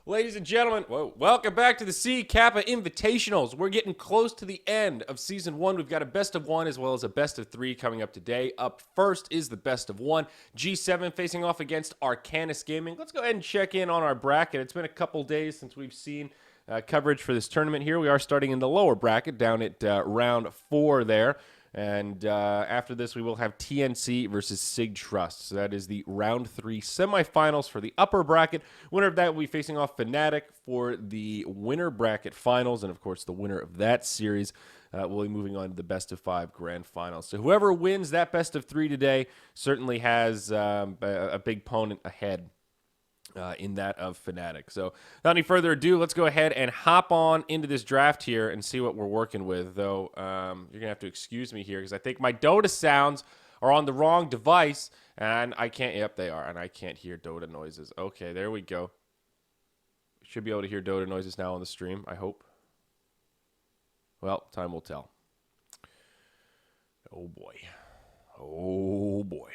Ladies and gentlemen, welcome back to the C Kappa Invitationals. We're getting close to the end of Season 1. We've got a best of 1 as well as a best of 3 coming up today. Up first is the best of 1. G7 facing off against Arcanys Gaming. Let's go ahead and check in on our bracket. It's been a couple days since we've seen coverage for this tournament here. We are starting in the lower bracket down at round 4 there. And after this, we will have TNC versus Sig Trust. So that is the round 3 semifinals for the upper bracket. Winner of that will be facing off Fnatic for the winner bracket finals. And, of course, the winner of that series will be moving on to the best of 5 grand finals. So whoever wins that best of 3 today certainly has a big opponent ahead. In that of Fnatic. So without any further ado, let's go ahead and hop on into this draft here and see what we're working with. Though you're going to have to excuse me here because I think my Dota sounds are on the wrong device and I can't, yep, they are, and I can't hear Dota noises. Okay, there we go. Should be able to hear Dota noises now on the stream, I hope. Well, time will tell. Oh boy. Oh boy.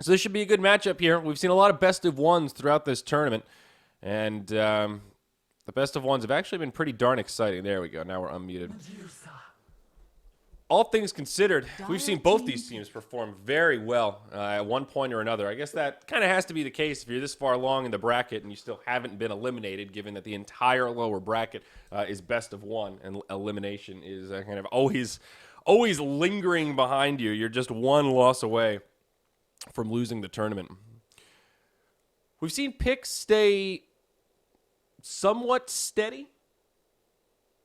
So this should be a good matchup here. We've seen a lot of best of ones throughout this tournament, and the best of ones have actually been pretty darn exciting. There we go. Now we're unmuted. All things considered, we've seen both these teams perform very well at one point or another. I guess that kind of has to be the case if you're this far along in the bracket and you still haven't been eliminated, given that the entire lower bracket is best of 1, and elimination is kind of always lingering behind you. You're just one loss away from losing the tournament. We've seen picks stay somewhat steady.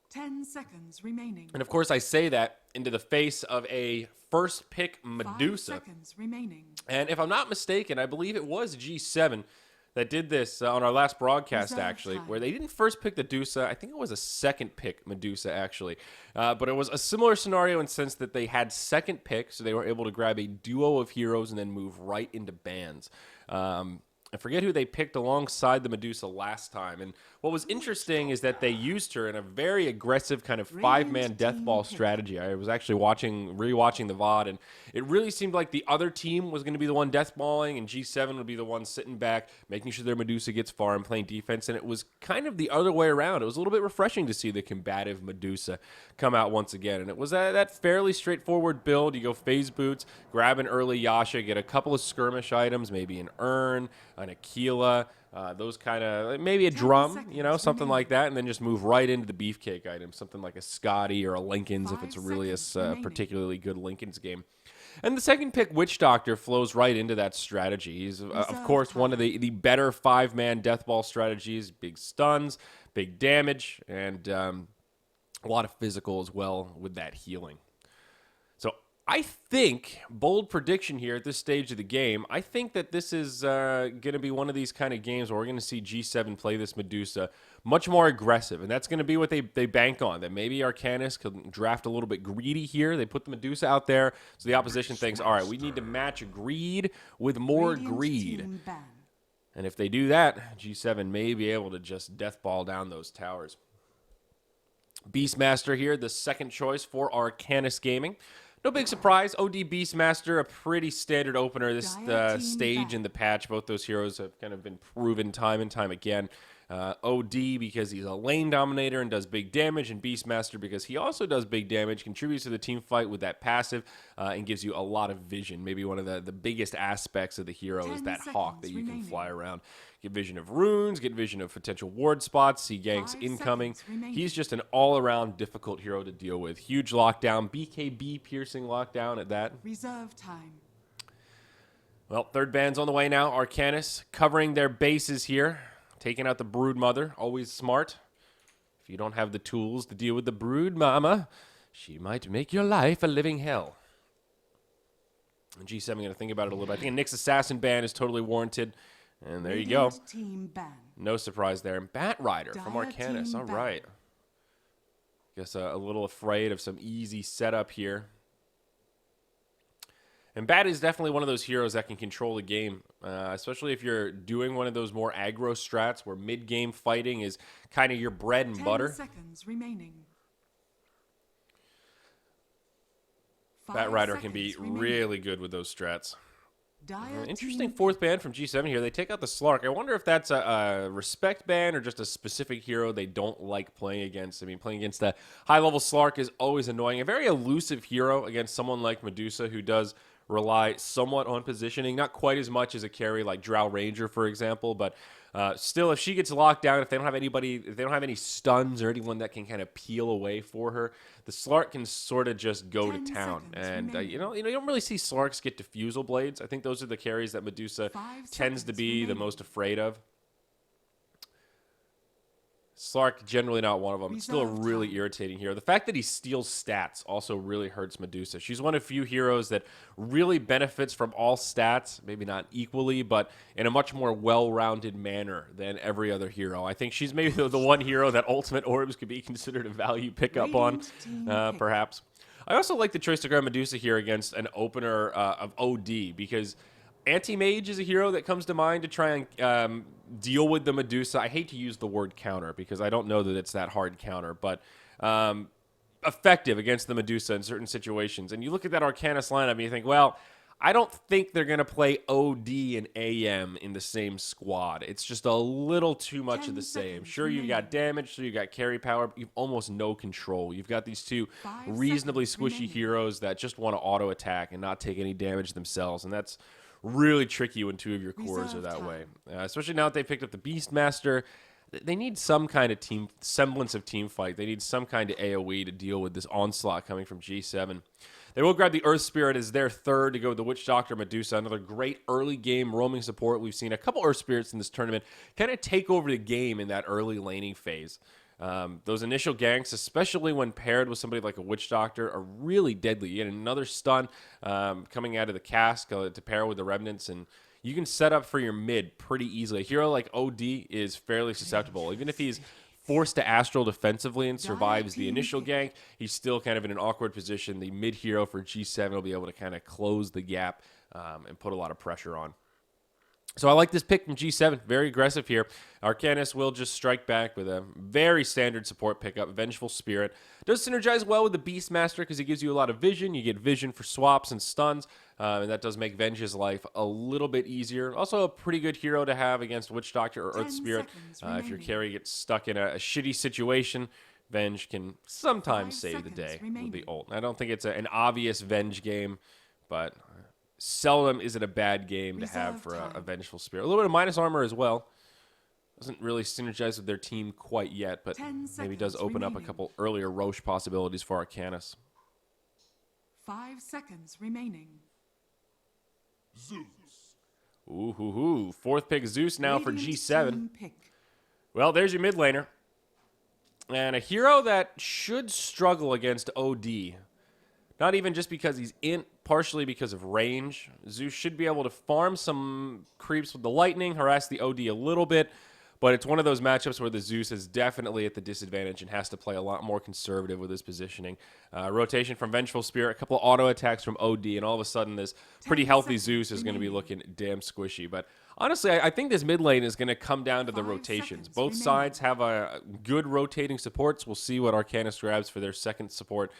10 seconds remaining. And of course I say that into the face of a first pick Medusa. 5 seconds remaining. And if I'm not mistaken, I believe it was G7 that did this on our last broadcast, actually, where they didn't first pick the Medusa. I think it was a second pick Medusa, actually. But it was a similar scenario in the sense that they had second pick, so they were able to grab a duo of heroes and then move right into bans. I forget who they picked alongside the Medusa last time. And what was interesting is that they used her in a very aggressive kind of 5-man death ball strategy. I was actually rewatching the VOD, and it really seemed like the other team was going to be the one death balling, and G7 would be the one sitting back, making sure their Medusa gets far and playing defense. And it was kind of the other way around. It was a little bit refreshing to see the combative Medusa come out once again. And it was that fairly straightforward build. You go phase boots, grab an early Yasha, get a couple of skirmish items, maybe an urn, an Aquila, those kind of, maybe a drum, something like that, and then just move right into the beefcake items, something like a Scotty or a Lincoln's if it's really a particularly good Lincoln's game. And the second pick, Witch Doctor, flows right into that strategy. He's, of course, one of the better 5-man death ball strategies, big stuns, big damage, and a lot of physical as well with that healing. I think, bold prediction here at this stage of the game, I think that this is going to be one of these kind of games where we're going to see G7 play this Medusa much more aggressive, and that's going to be what they bank on, that maybe Arcanys could draft a little bit greedy here. They put the Medusa out there, so the opposition thinks, all right, we need to match greed with more greed. And if they do that, G7 may be able to just death ball down those towers. Beastmaster here, the second choice for Arcanys Gaming. No big surprise. OD Beastmaster, a pretty standard opener this stage in the patch. Both those heroes have kind of been proven time and time again. OD because he's a lane dominator and does big damage, and Beastmaster because he also does big damage, contributes to the team fight with that passive, and gives you a lot of vision. Maybe one of the biggest aspects of the hero is that hawk that you can fly around. Get vision of runes, get vision of potential ward spots, see ganks incoming. He's just an all-around difficult hero to deal with. Huge lockdown, BKB piercing lockdown at that. Reserve time. Well, third ban's on the way now. Arcanys covering their bases here. Taking out the Brood Mother, always smart. If you don't have the tools to deal with the Brood Mama, she might make your life a living hell. And G7 going to think about it a little bit. I think a Nyx Assassin ban is totally warranted. And there you go. No surprise there. Bat Rider from Arcanys. All right. Guess a little afraid of some easy setup here. And Bat is definitely one of those heroes that can control the game, especially if you're doing one of those more aggro strats where mid-game fighting is kind of your bread and butter. 10 seconds remaining. Bat Rider can be really good with those strats. Dire Interesting team fourth ban from G7 here. They take out the Slark. I wonder if that's a respect ban or just a specific hero they don't like playing against. I mean, playing against a high-level Slark is always annoying. A very elusive hero against someone like Medusa who does rely somewhat on positioning. Not quite as much as a carry like Drow Ranger, for example, but still, if she gets locked down, if they don't have anybody, if they don't have any stuns or anyone that can kind of peel away for her, the Slark can sort of just go to 10 town. seconds And remaining. you don't really see Slarks get diffusal blades. I think those are the carries that Medusa 5 tends to seconds be the remaining. most afraid of. Slark, generally not one of them. It's still a Reserve really time. irritating hero. The fact that he steals stats also really hurts Medusa. She's one of few heroes that really benefits from all stats, maybe not equally, but in a much more well-rounded manner than every other hero. I think she's maybe the one hero that Ultimate Orbs could be considered a value pickup on, Radiant team pick. perhaps. I also like the choice to grab Medusa here against an opener of OD because Anti-Mage is a hero that comes to mind to try and deal with the Medusa. I hate to use the word counter because I don't know that it's that hard counter, but effective against the Medusa in certain situations. And you look at that Arcanys lineup and you think, well, I don't think they're going to play OD and AM in the same squad. It's just a little too much of 10 the same. seconds Sure, you've got remaining. damage, sure, you've got carry power, but you've almost no control. You've got these two 5 reasonably seconds squishy remaining. heroes that just want to auto attack and not take any damage themselves, and that's really tricky when two of your cores are Reserve that time. way. Especially now that they picked up the Beastmaster, they need some kind of semblance of team fight. They need some kind of AoE to deal with this onslaught coming from G7. They will grab the Earth Spirit as their third to go with the Witch Doctor Medusa, another great early game roaming support. We've seen a couple Earth Spirits in this tournament kind of take over the game in that early laning phase. Those initial ganks, especially when paired with somebody like a Witch Doctor, are really deadly. You get another stun coming out of the cask to pair with the Remnants, and you can set up for your mid pretty easily. A hero like OD is fairly susceptible. Even if he's forced to Astral defensively and survives the team initial pick. gank, he's still kind of in an awkward position. The mid hero for G7 will be able to kind of close the gap and put a lot of pressure on. So I like this pick from G7. Very aggressive here. Arcanys will just strike back with a very standard support pickup. Vengeful Spirit. Does synergize well with the Beastmaster because he gives you a lot of vision. You get vision for swaps and stuns. And that does make Venge's life a little bit easier. Also a pretty good hero to have against Witch Doctor or 10 Earth Spirit. seconds If your remaining. carry gets stuck in a shitty situation, Venge can sometimes 5 save the seconds day with the remaining. ult. I don't think it's an obvious Venge game, but seldom is it a bad game to have Reserve for a time. Vengeful Spirit. A little bit of minus armor as well. Doesn't really synergize with their team quite yet, but 10 maybe does seconds open up a remaining. couple earlier Roche possibilities for Arcanys. 5 seconds remaining. Ooh, hoo, hoo. Fourth pick Zeus now for Radiant G7. team pick. Well, there's your mid laner. And a hero that should struggle against OD. Not even just because he's int, partially because of range. Zeus should be able to farm some creeps with the lightning, harass the OD a little bit, but it's one of those matchups where the Zeus is definitely at the disadvantage and has to play a lot more conservative with his positioning. Rotation from Vengeful Spirit, a couple auto attacks from OD, and all of a sudden this pretty 10 healthy seconds Zeus is going to be remaining. looking damn squishy. But honestly, I think this mid lane is going to come down to the 5 rotations. seconds Both remaining. sides have a good rotating supports. We'll see what Arcanys grabs for their second support.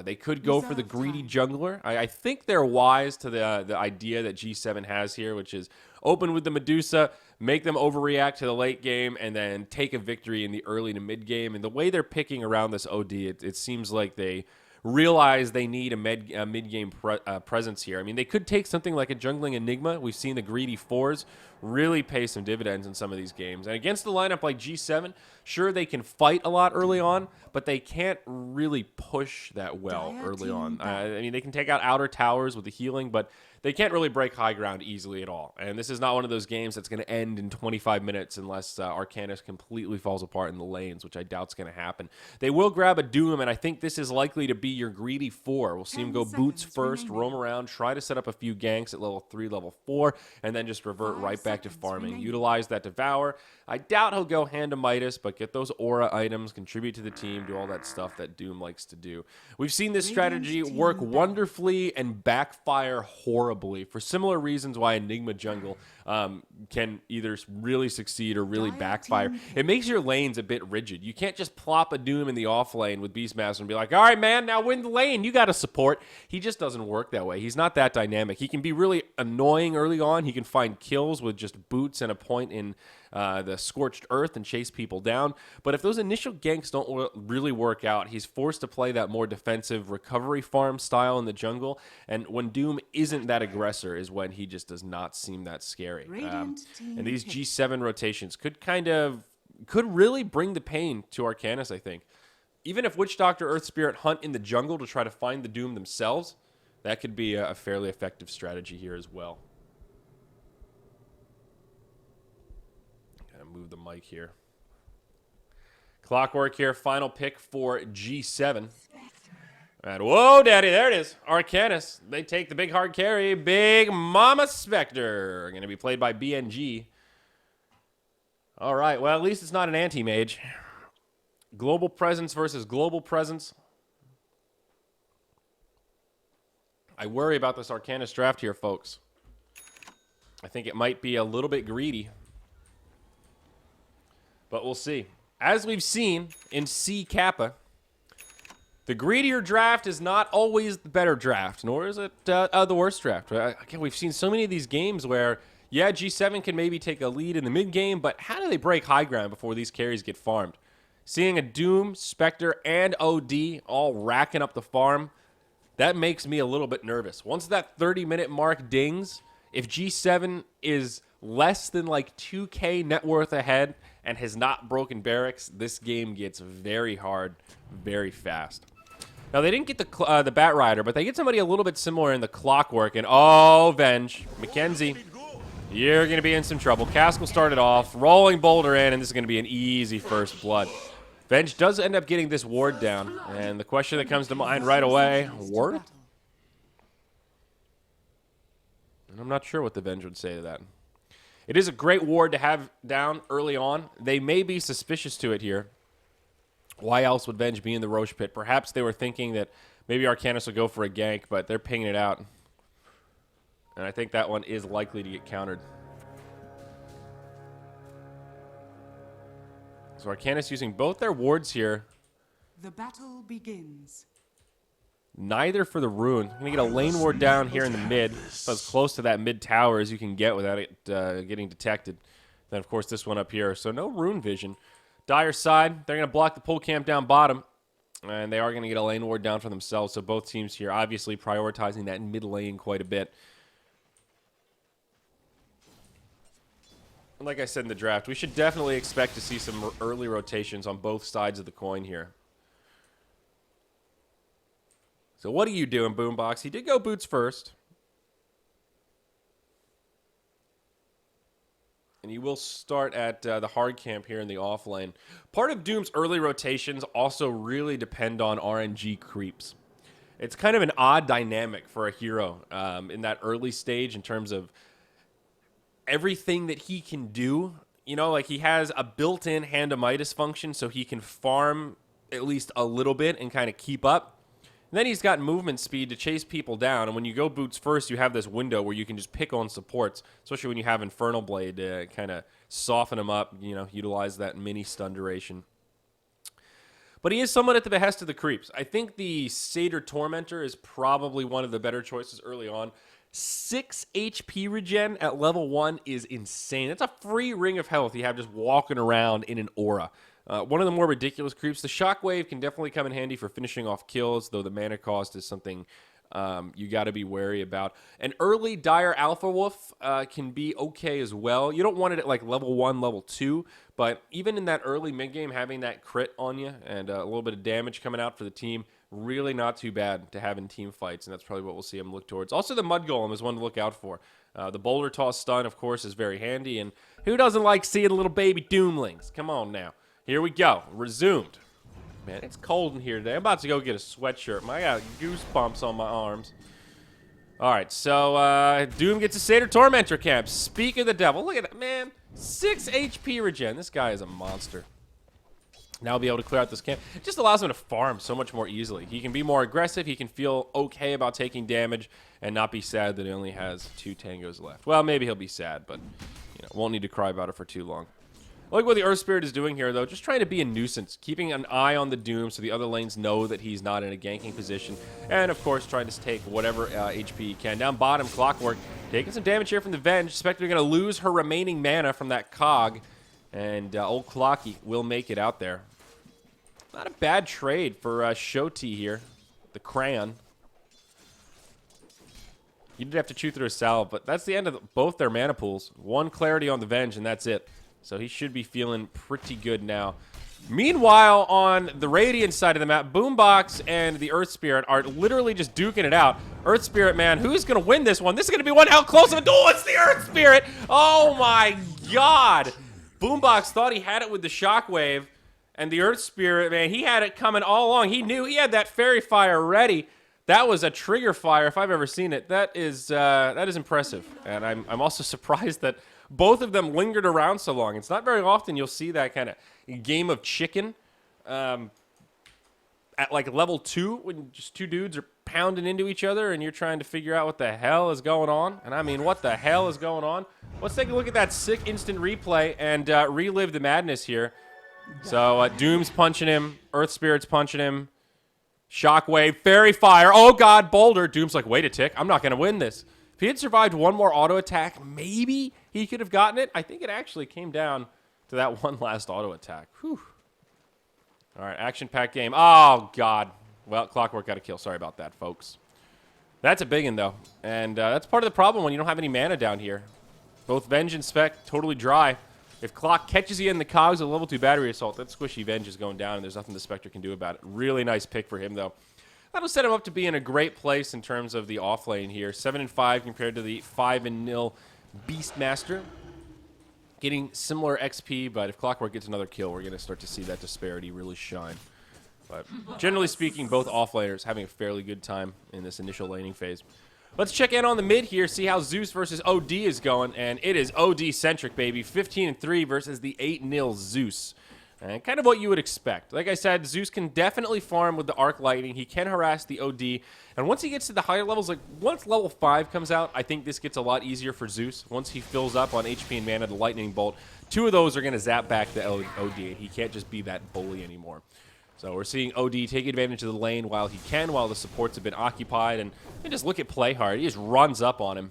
They could go for the Reserve greedy time. jungler. I think they're wise to the idea that G7 has here, which is open with the Medusa, make them overreact to the late game, and then take a victory in the early to mid game. And the way they're picking around this OD, it seems like they realize they need a mid-game presence here. I mean, they could take something like a jungling Enigma. We've seen the greedy fours really pay some dividends in some of these games. And against the lineup like G7, sure, they can fight a lot early on, but they can't really push that well Dire early team on. back. I mean, they can take out outer towers with the healing, but they can't really break high ground easily at all. And this is not one of those games that's going to end in 25 minutes unless Arcanys completely falls apart in the lanes, which I doubt is going to happen. They will grab a Doom, and I think this is likely to be your greedy 4. We'll see him 10 go boots seconds first, remaining. roam around, try to set up a few ganks at level 3, level 4, and then just revert 5 right back to seconds farming. remaining. Utilize that Devour. I doubt he'll go hand to Midas, but get those aura items, contribute to the team, do all that stuff that Doom likes to do. We've seen this strategy Radiant work team wonderfully and backfire horribly for similar reasons why Enigma Jungle can either really succeed or really Dire backfire. team It makes your lanes a bit rigid. You can't just plop a Doom in the off lane with Beastmaster and be like, all right, man, now win the lane. You got to support. He just doesn't work that way. He's not that dynamic. He can be really annoying early on. He can find kills with just boots and a point in the scorched earth and chase people down. But if those initial ganks don't really work out, he's forced to play that more defensive recovery farm style in the jungle. And when Doom isn't that aggressor is when he just does not seem that scary. And these G7 rotations could really bring the pain to Arcanys, I think. Even if Witch Doctor, Earth Spirit hunt in the jungle to try to find the Doom themselves, that could be a fairly effective strategy here as well. Move the mic here. Clockwork here. Final pick for G7. And whoa, daddy, there it is. Arcanys. They take the big hard carry. Big Mama Spectre. Going to be played by BNG. All right. Well, at least it's not an anti-mage. Global presence versus global presence. I worry about this Arcanys draft here, folks. I think it might be a little bit greedy. But we'll see. As we've seen in C Kappa, the greedier draft is not always the better draft, nor is it the worst draft. Again, we've seen so many of these games where, yeah, G7 can maybe take a lead in the mid game, but how do they break high ground before these carries get farmed? Seeing a Doom, Spectre, and OD all racking up the farm, that makes me a little bit nervous. Once that 30-minute mark dings, if G7 is less than like 2K net worth ahead and has not broken barracks, this game gets very hard, very fast. Now, they didn't get the Bat Rider, but they get somebody a little bit similar in the Clockwork. And, oh, Venge. Mackenzie, you're going to be in some trouble. Caskell started off, rolling Boulder in, and this is going to be an easy first blood. Venge does end up getting this ward down. And the question that comes to mind right away, ward? And I'm not sure what the Venge would say to that. It is a great ward to have down early on. They may be suspicious to it here. Why else would Venge be in the Roche pit? Perhaps they were thinking that maybe Arcanys would go for a gank, but they're pinging it out. And I think that one is likely to get countered. So Arcanys using both their wards here. The battle begins. Neither for the rune. I'm going to get a lane ward down here in the mid. So as close to that mid tower as you can get without it getting detected. Then, of course, this one up here. So no rune vision. Dire side, they're going to block the pull camp down bottom. And they are going to get a lane ward down for themselves. So both teams here obviously prioritizing that mid lane quite a bit. And like I said in the draft, we should definitely expect to see some early rotations on both sides of the coin here. So what are you doing, Boombox? He did go boots first. And you will start at the hard camp here in the off lane. Part of Doom's early rotations also really depend on RNG creeps. It's kind of an odd dynamic for a hero in that early stage in terms of everything that he can do. You know, like he has a built-in hand to Midas function so he can farm at least a little bit and kind of keep up. And then he's got movement speed to chase people down. And when you go boots first, you have this window where you can just pick on supports, especially when you have Infernal Blade to kind of soften them up, you know, utilize that mini stun duration. But he is somewhat at the behest of the creeps. I think the Satyr Tormentor is probably one of the better choices early on. 6 HP regen at level 1 is insane. That's a free ring of health you have just walking around in an aura. One of the more ridiculous creeps. The Shockwave can definitely come in handy for finishing off kills, though the mana cost is something you got to be wary about. An early Dire Alpha Wolf can be okay as well. You don't want it at like level 1, level 2, but even in that early mid-game, having that crit on you and a little bit of damage coming out for the team, really not too bad to have in team fights, and that's probably what we'll see him look towards. Also, the Mud Golem is one to look out for. The Boulder Toss stun, of course, is very handy, and who doesn't like seeing little baby Doomlings? Come on now. Here we go. Resumed. Man, it's cold in here today. I'm about to go get a sweatshirt. I got goosebumps on my arms. All right, so Doom gets a Satyr Tormentor camp. Speak of the devil. Look at that, man. 6 HP regen. This guy is a monster. Now he'll be able to clear out this camp. It just allows him to farm so much more easily. He can be more aggressive. He can feel okay about taking damage and not be sad that he only has 2 tangos left. Well, maybe he'll be sad, but won't need to cry about it for too long. I like what the Earth Spirit is doing here, though. Just trying to be a nuisance, keeping an eye on the Doom so the other lanes know that he's not in a ganking position. And, of course, trying to take whatever HP he can. Down bottom, Clockwork taking some damage here from the Venge. Spectre going to lose her remaining mana from that Cog. And old Clocky will make it out there. Not a bad trade for Shoti here. The Crayon. You did have to chew through a salve, but that's the end of both their mana pools. 1 clarity on the Venge, and that's it. So he should be feeling pretty good now. Meanwhile, on the Radiant side of the map, Boombox and the Earth Spirit are literally just duking it out. Earth Spirit, man, who's going to win this one? This is going to be one hell close of a duel. It's the Earth Spirit. Oh, my God. Boombox thought he had it with the Shockwave, and the Earth Spirit, man, he had it coming all along. He knew he had that Fairy Fire ready. That was a trigger fire if I've ever seen it. That is impressive. And I'm also surprised that both of them lingered around so long. It's not very often you'll see that kind of game of chicken at like level 2 when just 2 dudes are pounding into each other and you're trying to figure out what the hell is going on. And I mean, what the hell is going on? Let's take a look at that sick instant replay and relive the madness here. So Doom's punching him. Earth Spirit's punching him. Shockwave, Fairy Fire. Oh, God, Boulder. Doom's like, wait a tick. I'm not going to win this. If he had survived one more auto attack, maybe he could have gotten it. I think it actually came down to that one last auto attack. Whew. All right, action-packed game. Oh, God. Well, Clockwork got a kill. Sorry about that, folks. That's a big one, though. And that's part of the problem when you don't have any mana down here. Both Venge and Spec totally dry. If Clock catches you in the cogs with a level 2 battery assault, that squishy Venge is going down, and there's nothing the Spectre can do about it. Really nice pick for him, though. That'll set him up to be in a great place in terms of the off lane here. 7-5 compared to the 5-0 Beastmaster. Getting similar XP, but if Clockwork gets another kill, we're going to start to see that disparity really shine. But generally speaking, both offlaners having a fairly good time in this initial laning phase. Let's check in on the mid here, see how Zeus versus OD is going, and it is OD-centric, baby. 15-3 versus the 8-0 Zeus. And kind of what you would expect. Like I said, Zeus can definitely farm with the Arc Lightning. He can harass the OD. And once he gets to the higher levels, like once level 5 comes out, I think this gets a lot easier for Zeus. Once he fills up on HP and mana, the Lightning Bolt, 2 of those are going to zap back the OD. And he can't just be that bully anymore. So we're seeing OD take advantage of the lane while he can, while the supports have been occupied. And just look at play hard. He just runs up on him.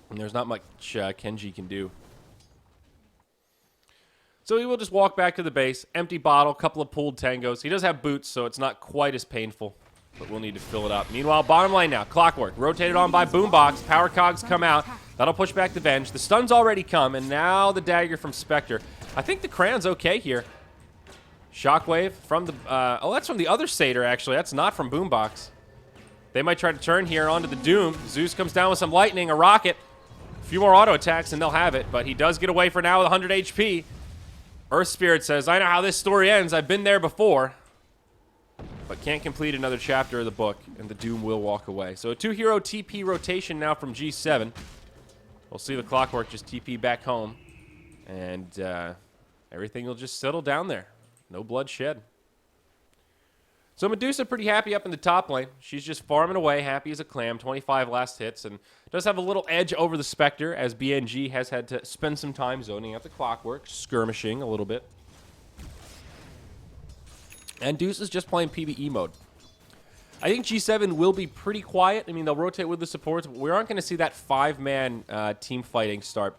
And there's not much Kenji can do. So he will just walk back to the base, empty bottle, couple of pooled tangos. He does have boots, so it's not quite as painful, but we'll need to fill it up. Meanwhile, bottom lane now, Clockwork, rotated on by Boombox. Power Cogs come out. That'll push back the Venge. The stun's already come, and now the dagger from Spectre. I think the Crayon's okay here. Shockwave from the... oh, that's from the other Satyr, actually. That's not from Boombox. They might try to turn here onto the Doom. Zeus comes down with some lightning, a rocket. A few more auto attacks, and they'll have it, but he does get away for now with 100 HP. Earth Spirit says, I know how this story ends. I've been there before. But can't complete another chapter of the book, and the Doom will walk away. So a 2-hero TP rotation now from G7. We'll see the Clockwork just TP back home. And everything will just settle down there. No bloodshed. So Medusa pretty happy up in the top lane. She's just farming away, happy as a clam. 25 last hits, and does have a little edge over the Spectre, as BNG has had to spend some time zoning out the Clockwork, skirmishing a little bit. And Deuce is just playing PvE mode. I think G7 will be pretty quiet. I mean, they'll rotate with the supports, but we aren't going to see that 5-man team fighting start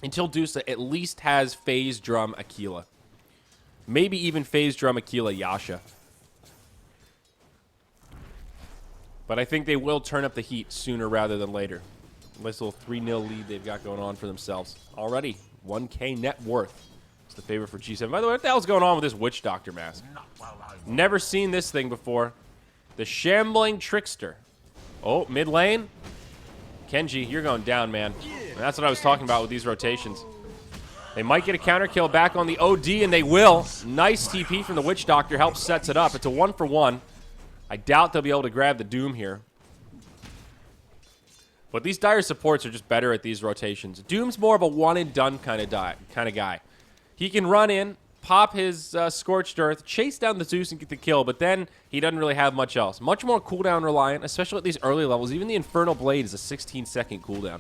until Deuce at least has Phase Drum Aquila. Maybe even Phase Drum Aquila Yasha. But I think they will turn up the heat sooner rather than later. Nice little 3-0 lead they've got going on for themselves. Already, 1K net worth. It's the favorite for G7. By the way, what the hell's going on with this Witch Doctor mask? Never seen this thing before. The Shambling Trickster. Oh, mid lane. Kenji, you're going down, man. And that's what I was talking about with these rotations. They might get a counter kill back on the OD, and they will. Nice TP from the Witch Doctor. Helps sets it up. It's a 1-for-1. I doubt they'll be able to grab the Doom here. But these dire supports are just better at these rotations. Doom's more of a one-and-done kind of guy. He can run in, pop his Scorched Earth, chase down the Zeus and get the kill, but then he doesn't really have much else. Much more cooldown reliant, especially at these early levels. Even the Infernal Blade is a 16-second cooldown.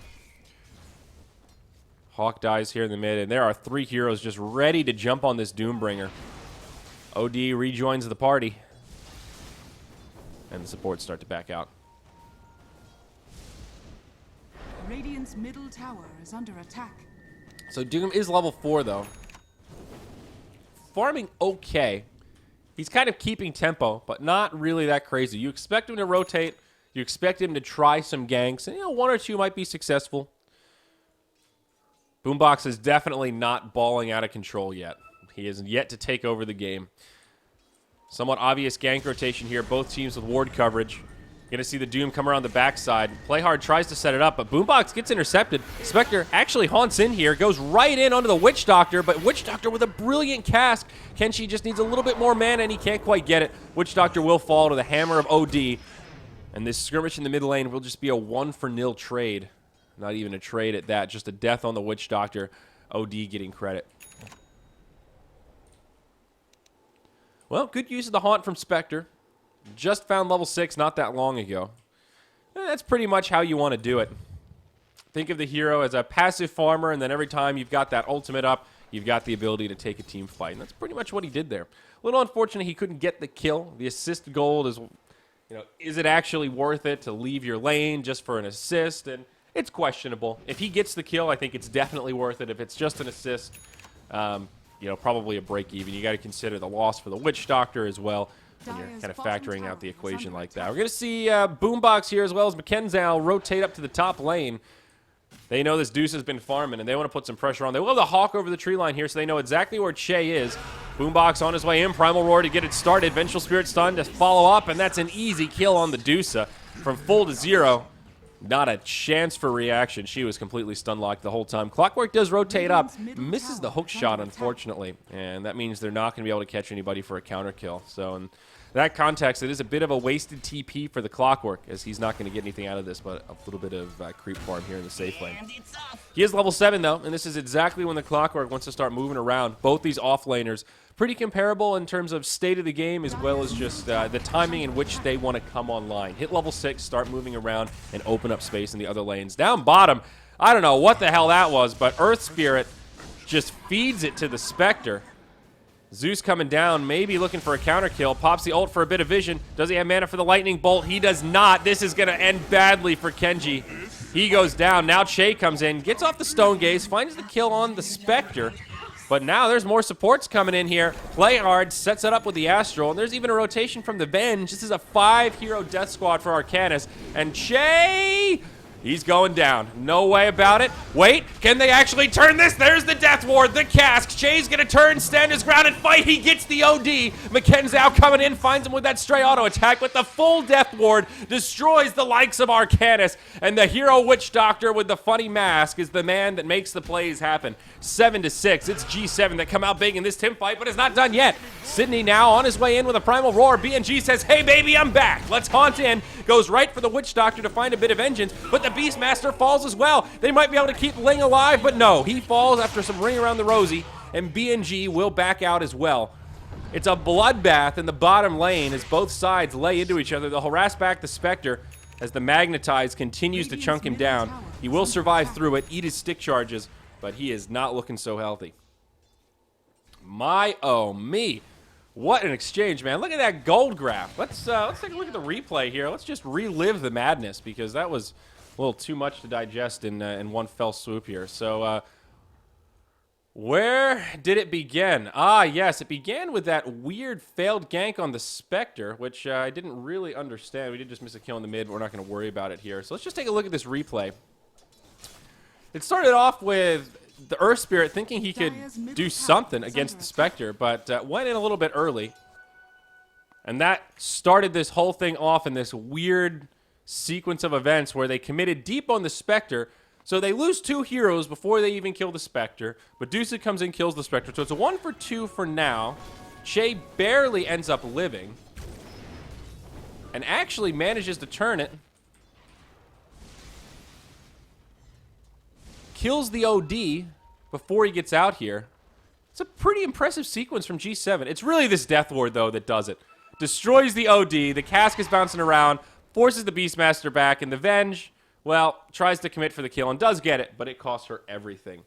Hawk dies here in the mid, and there are 3 heroes just ready to jump on this Doombringer. OD rejoins the party. And the supports start to back out. Radiant's middle tower is under attack. So Doom is level 4, though. Farming okay. He's kind of keeping tempo, but not really that crazy. You expect him to rotate. You expect him to try some ganks. And, 1 or 2 might be successful. Boombox is definitely not balling out of control yet. He is yet to take over the game. Somewhat obvious gank rotation here. Both teams with ward coverage. Going to see the Doom come around the backside. Playhard tries to set it up, but Boombox gets intercepted. Spectre actually haunts in here, goes right in onto the Witch Doctor, but Witch Doctor with a brilliant cast. Kenshi just needs a little bit more mana, and he can't quite get it. Witch Doctor will fall to the hammer of OD, and this skirmish in the mid lane will just be a 1-for-0 trade. Not even a trade at that, just a death on the Witch Doctor. OD getting credit. Well, good use of the haunt from Spectre. Just found level 6 not that long ago. And that's pretty much how you want to do it. Think of the hero as a passive farmer, and then every time you've got that ultimate up, you've got the ability to take a team fight. And that's pretty much what he did there. A little unfortunate he couldn't get the kill. The assist gold is, is it actually worth it to leave your lane just for an assist? And it's questionable. If he gets the kill, I think it's definitely worth it. If it's just an assist, probably a break even. You got to consider the loss for the Witch Doctor as well. And you're kind of factoring out the equation like that. We're going to see Boombox here as well as Mackenzie rotate up to the top lane. They know this Deuce has been farming, and they want to put some pressure on. They will have the Hawk over the tree line here, so they know exactly where Che is. Boombox on his way in. Primal Roar to get it started. Vengeful Spirit stun to follow up, and that's an easy kill on the Deuce. From full to 0. Not a chance for reaction. She was completely stun locked the whole time. Clockwork does rotate up. Misses the hook shot, unfortunately. And that means they're not going to be able to catch anybody for a counter kill. So in that context, it is a bit of a wasted TP for the Clockwork, as he's not going to get anything out of this but a little bit of creep farm here in the safe lane. He is level 7, though, and this is exactly when the Clockwork wants to start moving around. Both these off-laners pretty comparable in terms of state of the game as well as just the timing in which they want to come online. Hit level 6, start moving around, and open up space in the other lanes. Down bottom, I don't know what the hell that was, but Earth Spirit just feeds it to the Spectre. Zeus coming down, maybe looking for a counter kill. Pops the ult for a bit of vision. Does he have mana for the lightning bolt? He does not. This is going to end badly for Kenji. He goes down. Now Che comes in, gets off the Stone Gaze, finds the kill on the Spectre. But now there's more supports coming in here. Play hard, sets it up with the Astral, and there's even a rotation from the Venge. This is a 5-hero death squad for Arcanys. And Che, he's going down. No way about it. Wait, can they actually turn this? There's the Death Ward, the cask. Che's gonna turn, stand his ground, and fight. He gets the OD. Mackenzie coming in, finds him with that stray auto attack, but the full Death Ward destroys the likes of Arcanys. And the hero Witch Doctor with the funny mask is the man that makes the plays happen. 7-6. It's G7 that come out big in this team fight, but it's not done yet. Sydney now on his way in with a Primal Roar. BNG says, hey baby, I'm back. Let's haunt in. Goes right for the Witch Doctor to find a bit of vengeance, but the Beastmaster falls as well. They might be able to keep Ling alive, but no. He falls after some ring around the rosy, and BNG will back out as well. It's a bloodbath in the bottom lane as both sides lay into each other. They'll harass back the Spectre as the Magnetize continues to chunk him down. He will survive through it, eat his stick charges, but he is not looking so healthy. My, oh me. What an exchange, man. Look at that gold graph. Let's take a look at the replay here. Let's just relive the madness because that was a little too much to digest in one fell swoop here. So, where did it begin? Ah, yes, it began with that weird failed gank on the Spectre, which I didn't really understand. We did just miss a kill in the mid, but we're not going to worry about it here. So let's just take a look at this replay. It started off with the Earth Spirit thinking he could do something against the Spectre, but went in a little bit early. And that started this whole thing off in this weird sequence of events where they committed deep on the Spectre. So they lose 2 heroes before they even kill the Spectre. But Medusa comes in, kills the Spectre. So it's a 1-for-2 for now. Che barely ends up living. And actually manages to turn it. kills the OD before he gets out here. It's a pretty impressive sequence from G7. It's really this Death Ward, though, that does it. Destroys the OD, the cask is bouncing around, forces the Beastmaster back, and the Venge, well, tries to commit for the kill and does get it, but it costs her everything.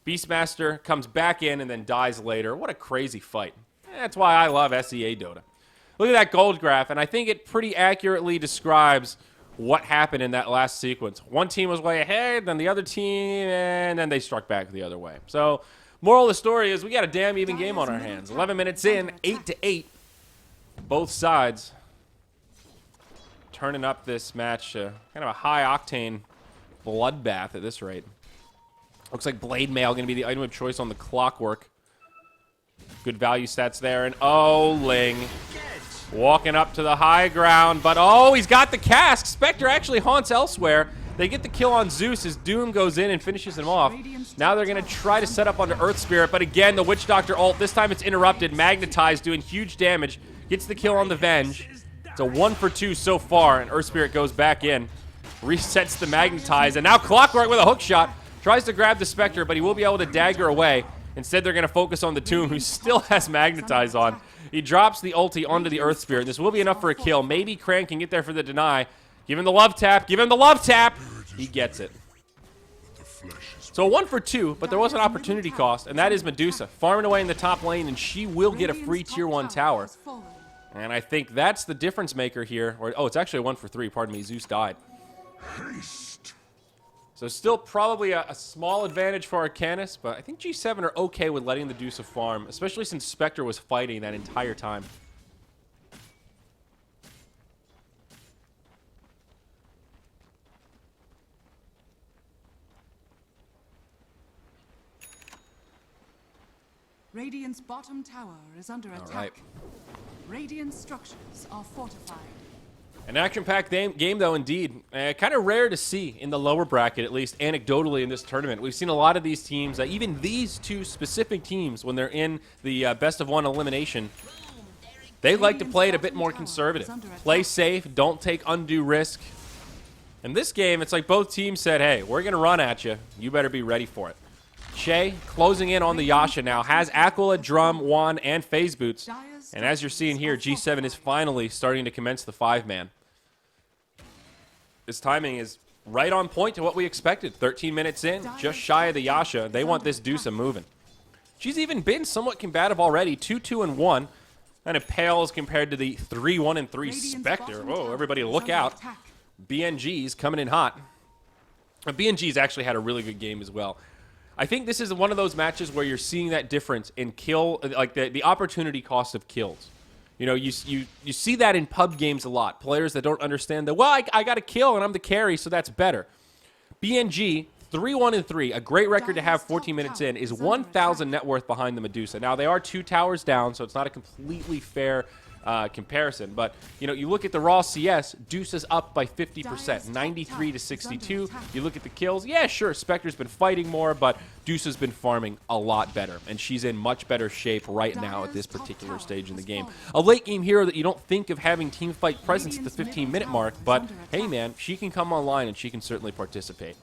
Beastmaster comes back in and then dies later. What a crazy fight. That's why I love SEA Dota. Look at that gold graph, and I think it pretty accurately describes what happened in that last sequence. One team was way ahead, then the other team, and then they struck back the other way. So, moral of the story is we got a damn even game on our hands. 11 minutes in, 8-8. Both sides turning up this match. Kind of a high-octane bloodbath at this rate. Looks like Blade Mail going to be the item of choice on the Clockwork. Good value stats there. And oh, Ling walking up to the high ground. But oh, he's got the cask. Spectre actually haunts elsewhere. They get the kill on Zeus as Doom goes in and finishes him off. Now they're going to try to set up onto Earth Spirit. But again, the Witch Doctor ult. This time it's interrupted. Magnetized, doing huge damage. Gets the kill on the Venge. It's a 1 for 2 so far. And Earth Spirit goes back in. Resets the Magnetize. And now Clockwork with a hook shot. Tries to grab the Spectre, but he will be able to dagger away. Instead, they're going to focus on the Tomb, who still has Magnetize on. He drops the ulti onto the Earth Spirit. This will be enough for a kill. Maybe Cran can get there for the deny. Give him the love tap. Give him the love tap. He gets it. So 1 for 2, but there was an opportunity cost, and that is Medusa. Farming away in the top lane, and she will get a free tier 1 tower. And I think that's the difference maker here. Or, oh, it's actually a 1 for 3. Pardon me. Zeus died. So still probably a small advantage for Arcanys, but I think G7 are okay with letting the Medusa farm, especially since Spectre was fighting that entire time. Radiant's bottom tower is under attack. Right. Radiant structures are fortified. An action-packed game, though, indeed. Kind of rare to see in the lower bracket, at least anecdotally in this tournament. We've seen a lot of these teams, even these two specific teams, when they're in the best-of-1 elimination, they like to play it a bit more conservative. Play safe, don't take undue risk. In this game, it's like both teams said, hey, we're going to run at you. You better be ready for it. Shay closing in on the Yasha now, has Aquila, Drum, Juan, and Phase Boots. And as you're seeing here, G7 is finally starting to commence the 5-man. This timing is right on point to what we expected. 13 minutes in, just shy of the Yasha. They want this Dusa moving. She's even been somewhat combative already. 2-2-1. Kind of pales compared to the 3-1-3 Spectre. Whoa, everybody look out. BNG's coming in hot. BNG's actually had a really good game as well. I think this is one of those matches where you're seeing that difference in kill, like the opportunity cost of kills. You know, you see that in pub games a lot. Players that don't understand that, well, I got a kill and I'm the carry, so that's better. BNG, 3-1-3, a great record to have 14 minutes in, is 1,000 net worth behind the Medusa. Now, they are 2 towers down, so it's not a completely fair comparison. But, you know, you look at the raw CS, Deuce is up by 50%, 93 to 62. You look at the kills, yeah, sure, Spectre's been fighting more, but Deuce has been farming a lot better, and she's in much better shape right now at this particular stage in the game. A late game hero that you don't think of having team fight presence at the 15-minute mark, but hey, man, she can come online and she can certainly participate.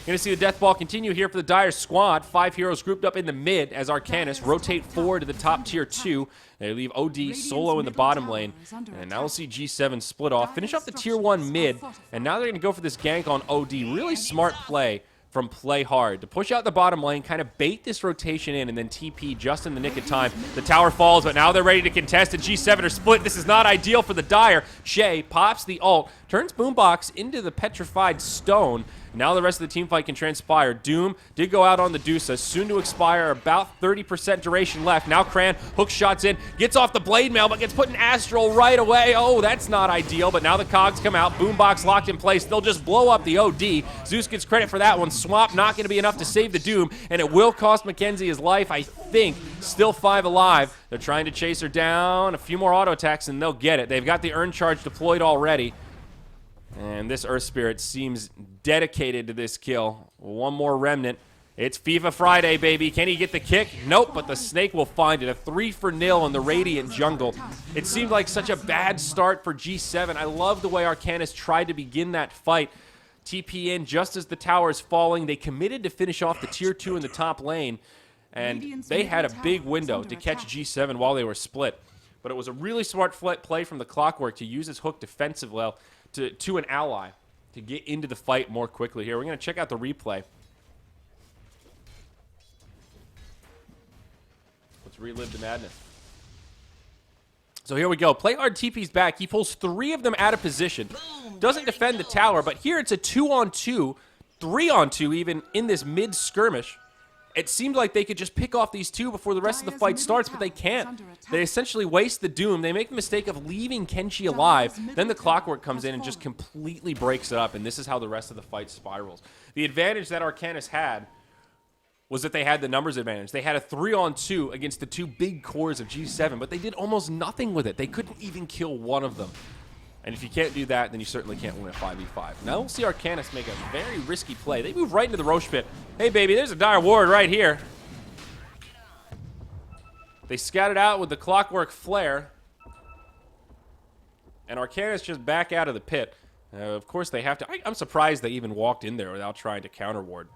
Going to see the death ball continue here for the Dire squad. 5 heroes grouped up in the mid as Arcanys rotate forward to the top tier 2. They leave OD solo in the bottom lane. And now we'll see G7 split off, finish off the tier 1 mid. And now they're going to go for this gank on OD. Really smart play from Play Hard to push out the bottom lane, kind of bait this rotation in, and then TP just in the nick of time. The tower falls, but now they're ready to contest, and G7 are split. This is not ideal for the Dire. Shay pops the ult, turns Boombox into the petrified stone. Now the rest of the team fight can transpire. Doom did go out on the Dusa, soon to expire, about 30% duration left. Now Cran hook shots in, gets off the blade mail, but gets put in Astral right away. Oh, that's not ideal, but now the cogs come out. Boombox locked in place. They'll just blow up the OD. Zeus gets credit for that one. Swamp not going to be enough to save the Doom, and it will cost Mackenzie his life, I think. Still 5 alive. They're trying to chase her down. A few more auto attacks, and they'll get it. They've got the Urn Charge deployed already. And this Earth Spirit seems dedicated to this kill. One more remnant. It's FIFA Friday, baby. Can he get the kick? Nope, but the Snake will find it. A 3-0 in the Radiant jungle. It seemed like such a bad start for G7. I love the way Arcanys tried to begin that fight TP in just as the tower is falling. They committed to finish off the tier 2 in the top lane, and they had a big window to catch G7 while they were split. But it was a really smart play from the Clockwork to use his hook defensive well to an ally to get into the fight more quickly here. We're going to check out the replay. Let's relive the madness. So here we go. Play hard TP's back. He pulls 3 of them out of position. Doesn't defend the tower, but here it's a 2-on-2, 3-on-2 even in this mid-skirmish. It seemed like they could just pick off these 2 before the rest of the fight starts, but they can't. They essentially waste the Doom. They make the mistake of leaving Kenshi alive. Then the Clockwork comes in and just completely breaks it up, and this is how the rest of the fight spirals. The advantage that Arcanys had was that they had the numbers advantage. They had a 3-on-2 against the 2 big cores of G7, but they did almost nothing with it. They couldn't even kill one of them. And if you can't do that, then you certainly can't win a 5v5. Now we'll see Arcanys make a very risky play. They move right into the Roche pit. Hey, baby, there's a dire ward right here. They scouted out with the Clockwork Flare. And Arcanys just back out of the pit. Of course, they have to... I'm surprised they even walked in there without trying to counter ward.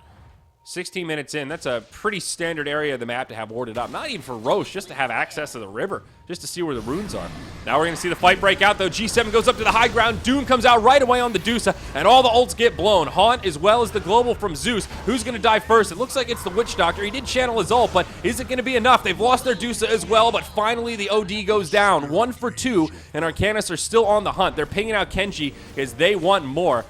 16 minutes in, that's a pretty standard area of the map to have warded up. Not even for Roche, just to have access to the river, just to see where the runes are. Now we're going to see the fight break out, though. G7 goes up to the high ground. Doom comes out right away on the Dusa, and all the ults get blown. Haunt as well as the global from Zeus. Who's going to die first? It looks like it's the Witch Doctor. He did channel his ult, but is it going to be enough? They've lost their Dusa as well, but finally the OD goes down. 1 for 2, and Arcanys are still on the hunt. They're pinging out Kenji as they want more.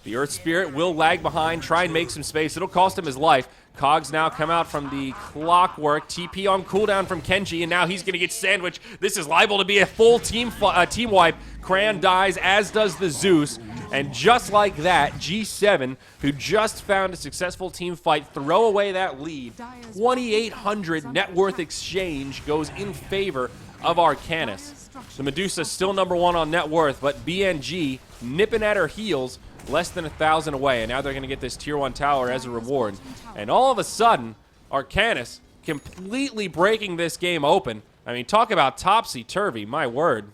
The Earth Spirit will lag behind, try and make some space. It'll cost him his life. Cogs now come out from the Clockwork. TP on cooldown from Kenji, and now he's going to get sandwiched. This is liable to be a full team wipe. Cran dies, as does the Zeus. And just like that, G7, who just found a successful team fight, throw away that lead. 2,800 net worth exchange goes in favor of Arcanys. The Medusa still number 1 on net worth, but BNG nipping at her heels. Less than 1,000 away, and now they're going to get this tier 1 tower as a reward. And all of a sudden, Arcanys completely breaking this game open. I mean, talk about topsy-turvy, my word.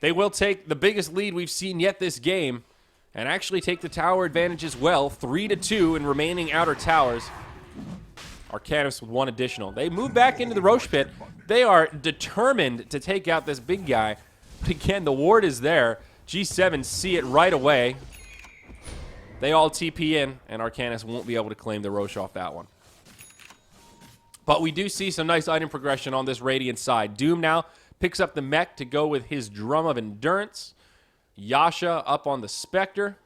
They will take the biggest lead we've seen yet this game and actually take the tower advantage as well. 3-2 in remaining outer towers. Arcanys with 1 additional. They move back into the Roche pit. They are determined to take out this big guy. But again, the ward is there. G7 see it right away. They all TP in, and Arcanys won't be able to claim the Roche off that one. But we do see some nice item progression on this Radiant side. Doom now picks up the mech to go with his Drum of Endurance. Yasha up on the Spectre.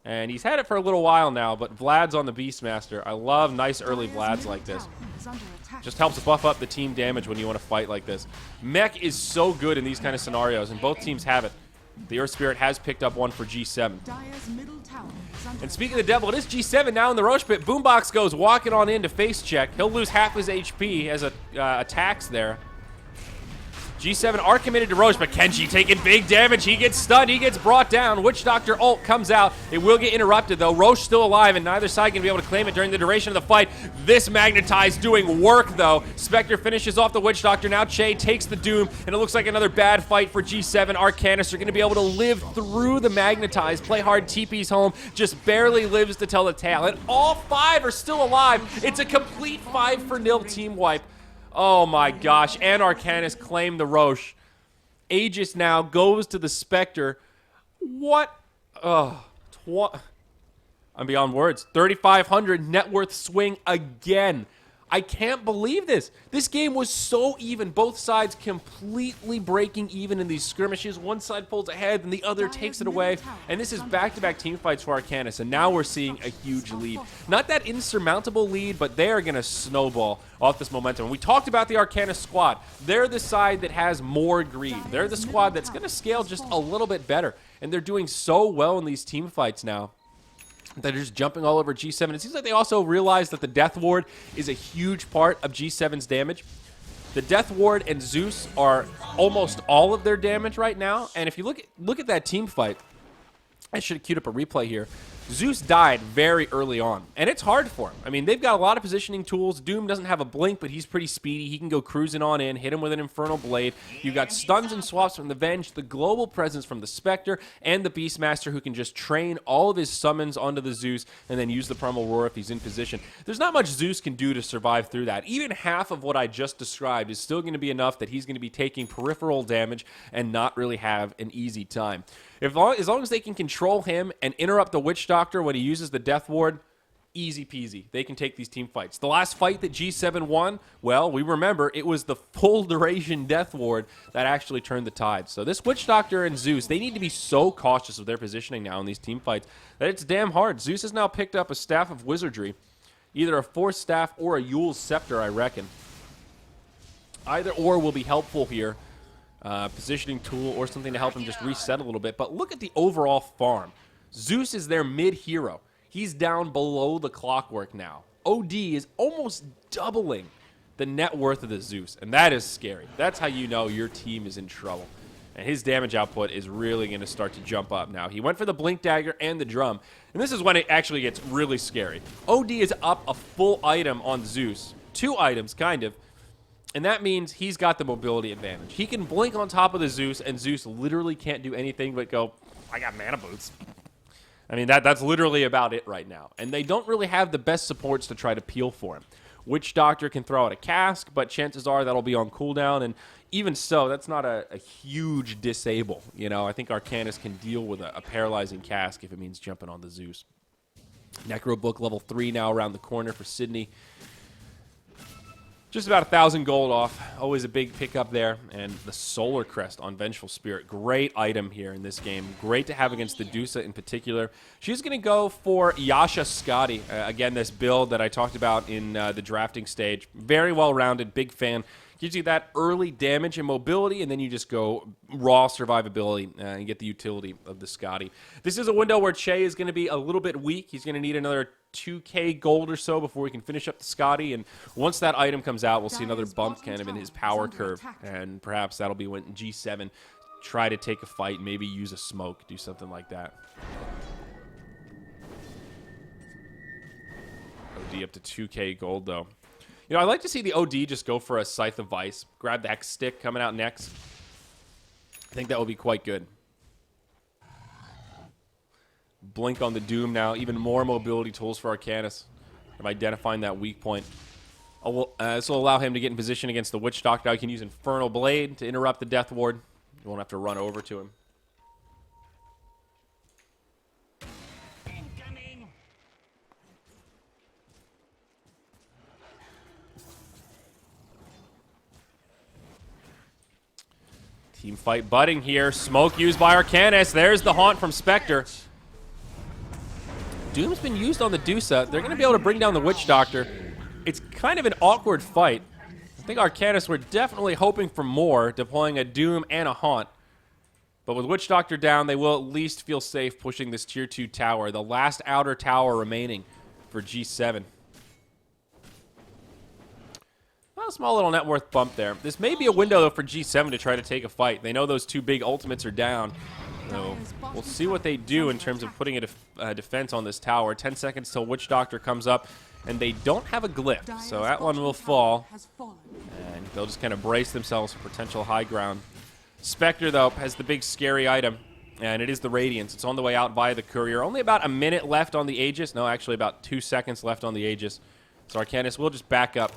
And he's had it for a little while now, but Vlad's on the Beastmaster. I love nice early Vlads like this. Just helps buff up the team damage when you want to fight like this. Mech is so good in these kind of scenarios, and both teams have it. The Earth Spirit has picked up 1 for G7. And speaking of the devil, it is G7 now in the Roche pit. Boombox goes walking on in to face check. He'll lose half his HP as attacks there. G7 are committed to Roche, but Kenji taking big damage. He gets stunned. He gets brought down. Witch Doctor ult comes out. It will get interrupted, though. Roche still alive, and neither side can be able to claim it during the duration of the fight. This Magnetize doing work, though. Spectre finishes off the Witch Doctor. Now Che takes the Doom, and it looks like another bad fight for G7. Arcanys are going to be able to live through the Magnetize. Play hard, TP's home. Just barely lives to tell the tale. And all 5 are still alive. It's a complete 5-0 team wipe. Oh my gosh, and Arcanys claimed the Roche. Aegis now goes to the Spectre. What? I'm beyond words. 3,500 net worth swing again. I can't believe this. This game was so even. Both sides completely breaking even in these skirmishes. One side pulls ahead and the other takes it away. And this is back-to-back team fights for Arcanys. And now we're seeing a huge lead. Not that insurmountable lead, but they are going to snowball off this momentum. We talked about the Arcanys squad. They're the side that has more greed. They're the squad that's going to scale just a little bit better. And they're doing so well in these team fights now. They're just jumping all over G7. It seems like they also realize that the Death Ward is a huge part of G7's damage. The Death Ward and Zeus are almost all of their damage right now. And if you look at that team fight, I should have queued up a replay here. Zeus died very early on, and it's hard for him. I mean, they've got a lot of positioning tools. Doom doesn't have a blink, but he's pretty speedy. He can go cruising on in, hit him with an Infernal Blade. You've got stuns and swaps from the Venge, the global presence from the Spectre, and the Beastmaster, who can just train all of his summons onto the Zeus and then use the Primal Roar if he's in position. There's not much Zeus can do to survive through that. Even half of what I just described is still going to be enough that he's going to be taking peripheral damage and not really have an easy time. As long as they can control him and interrupt the Witch Doctor when he uses the Death Ward, easy peasy. They can take these team fights. The last fight that G7 won, well, we remember it was the full duration Death Ward that actually turned the tide. So this Witch Doctor and Zeus, they need to be so cautious of their positioning now in these team fights that it's damn hard. Zeus has now picked up a Staff of Wizardry, either a Force Staff or a Yule's Scepter, I reckon. Either or will be helpful here. Positioning tool or something to help him just reset a little bit. But look at the overall farm. Zeus is their mid-hero. He's down below the clockwork now. OD is almost doubling the net worth of the Zeus, and that is scary. That's how you know your team is in trouble. And his damage output is really going to start to jump up now. He went for the Blink Dagger and the Drum, and this is when it actually gets really scary. OD is up a full item on Zeus. 2 items, kind of. And that means he's got the mobility advantage. He can blink on top of the Zeus, and Zeus literally can't do anything but go, I got mana boots. I mean, that's literally about it right now. And they don't really have the best supports to try to peel for him. Witch Doctor can throw out a cask, but chances are that'll be on cooldown. And even so, that's not a huge disable. You know, I think Arcanys can deal with a paralyzing cask if it means jumping on the Zeus. Necro Book level 3 now around the corner for Sydney. Just about 1,000 gold off. Always a big pickup there. And the Solar Crest on Vengeful Spirit. Great item here in this game. Great to have against the Dusa in particular. She's going to go for Yasha Scotty. Again, this build that I talked about in the drafting stage. Very well-rounded. Big fan. Gives you that early damage and mobility, and then you just go raw survivability and get the utility of the Scotty. This is a window where Che is going to be a little bit weak. He's going to need another 2k gold or so before we can finish up the Scotty, and once that item comes out, we'll see another bump kind of in his power curve, and perhaps that'll be when G7 try to take a fight, maybe use a smoke, do something like that. OD up to 2k gold, though. You know, I'd like to see the OD just go for a Scythe of Vice. Grab the Hex Stick coming out next. I think that would be quite good. Blink on the Doom now. Even more mobility tools for Arcanys of identifying that weak point. This will allow him to get in position against the Witch Doctor. Now he can use Infernal Blade to interrupt the Death Ward. You won't have to run over to him. Team fight budding here. Smoke used by Arcanys. There's the Haunt from Spectre. Doom's been used on the Dusa. They're going to be able to bring down the Witch Doctor. It's kind of an awkward fight. I think Arcanys were definitely hoping for more, deploying a Doom and a Haunt. But with Witch Doctor down, they will at least feel safe pushing this Tier 2 tower. The last outer tower remaining for G7. A small little net worth bump there. This may be a window, though, for G7 to try to take a fight. They know those 2 big ultimates are down. So we'll see what they do in terms of putting a defense on this tower. 10 seconds till Witch Doctor comes up, and they don't have a glyph. So that one will fall, and they'll just kind of brace themselves for potential high ground. Spectre, though, has the big scary item, and it is the Radiance. It's on the way out via the Courier. Only about a minute left on the Aegis. No, actually about 2 seconds left on the Aegis. So Arcanys will just back up.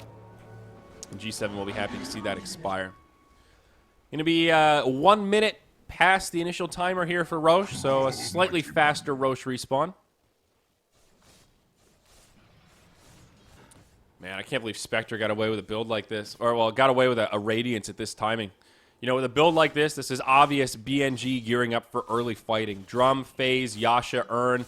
And G7 will be happy to see that expire. Going to be 1 minute past the initial timer here for Roche, so a slightly faster Roche respawn. Man, I can't believe Spectre got away with a build like this. Or, well, got away with a Radiance at this timing. You know, with a build like this is obvious BNG gearing up for early fighting. Drum, Phase, Yasha, Urn.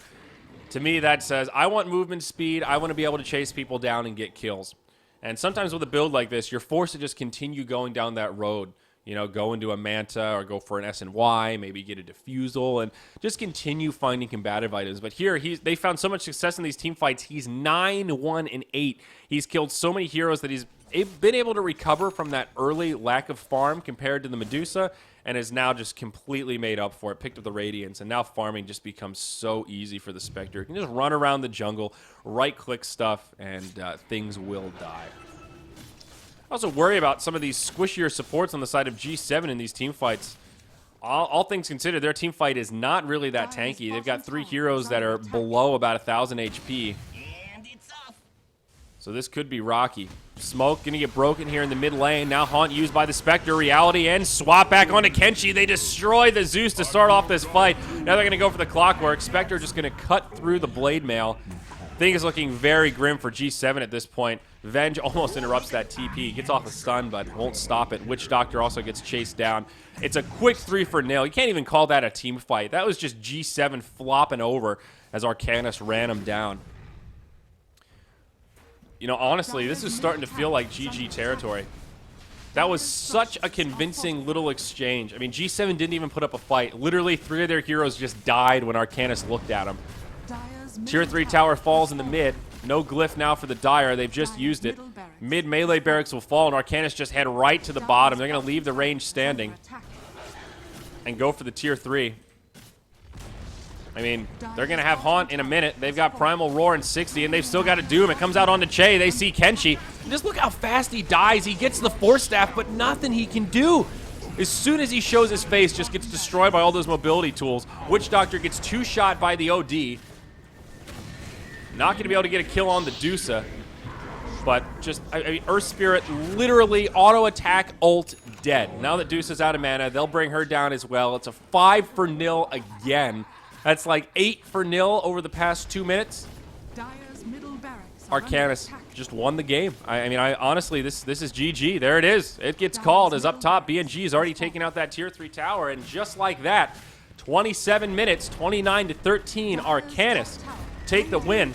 To me, that says, I want movement speed. I want to be able to chase people down and get kills. And sometimes with a build like this, you're forced to just continue going down that road. You know, go into a Manta or go for an SNY, maybe get a Diffusal, and just continue finding combative items. But here, they found so much success in these team fights. He's 9-1-8. He's killed so many heroes that he's been able to recover from that early lack of farm compared to the Medusa, and has now just completely made up for it. Picked up the Radiance, and now farming just becomes so easy for the Spectre. You can just run around the jungle, right-click stuff, and things will die. I also worry about some of these squishier supports on the side of G7 in these team fights. All things considered, their team fight is not really that tanky. They've got 3 heroes that are below about 1,000 HP. So this could be rocky. Smoke gonna get broken here in the mid lane. Now Haunt used by the Spectre. Reality and swap back onto Kenshi. They destroy the Zeus to start off this fight. Now they're gonna go for the Clockwork. Spectre just gonna cut through the Blade Mail. Thing is looking very grim for G7 at this point. Venge almost interrupts that TP. Gets off a stun, but won't stop it. Witch Doctor also gets chased down. It's a quick 3-for-0. You can't even call that a team fight. That was just G7 flopping over as Arcanys ran him down. You know, honestly, this is starting to feel like GG territory. That was such a convincing little exchange. I mean, G7 didn't even put up a fight. Literally, 3 of their heroes just died when Arcanys looked at them. Tier 3 tower falls in the mid. No glyph now for the Dire. They've just used it. Mid melee barracks will fall, and Arcanys just head right to the bottom. They're going to leave the range standing and go for the tier 3. I mean, they're going to have Haunt in a minute. They've got Primal Roar in 60, and they've still got a Doom. It comes out onto Che. They see Kenshi. And just look how fast he dies. He gets the Force Staff, but nothing he can do. As soon as he shows his face, just gets destroyed by all those mobility tools. Witch Doctor gets 2-shot by the OD. Not going to be able to get a kill on the Dusa. But just, I mean, Earth Spirit literally auto-attack, ult, dead. Now that Dusa's out of mana, they'll bring her down as well. It's a 5-for-0 again. That's like 8-for-0 over the past 2 minutes. Arcanys just won the game. I mean, honestly, this is GG. There it is. It gets called as up top. BNG has already taken out that tier 3 tower, and just like that, 27 minutes, 29-13, Arcanys take the win.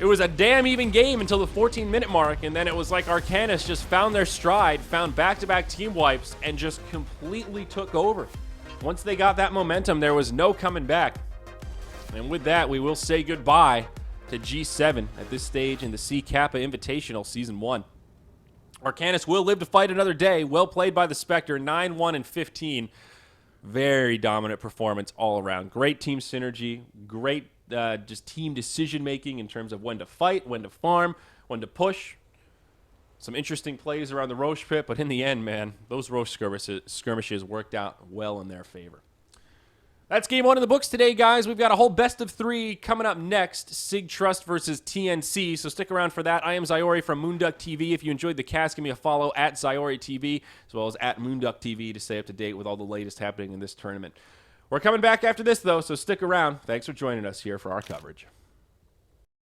It was a damn even game until the 14-minute mark, and then it was like Arcanys just found their stride, found back-to-back team wipes, and just completely took over. Once they got that momentum, there was no coming back. And with that, we will say goodbye to G7 at this stage in the C Kappa Invitational Season 1. Arcanys will live to fight another day. Well played by the Spectre, 9-1-15. Very dominant performance all around. Great team synergy, great just team decision-making in terms of when to fight, when to farm, when to push. Some interesting plays around the Roche pit, but in the end, man, those Roche skirmishes worked out well in their favor. That's game 1 in the books today, guys. We've got a whole best of 3 coming up next. Sig Trust versus TNC, so stick around for that. I am Zyori from moonducktv. If you enjoyed the cast, give me a follow at ZyoriTV, as well as at moonducktv to stay up to date with all the latest happening in this tournament. We're coming back after this, though, so stick around. Thanks for joining us here for our coverage.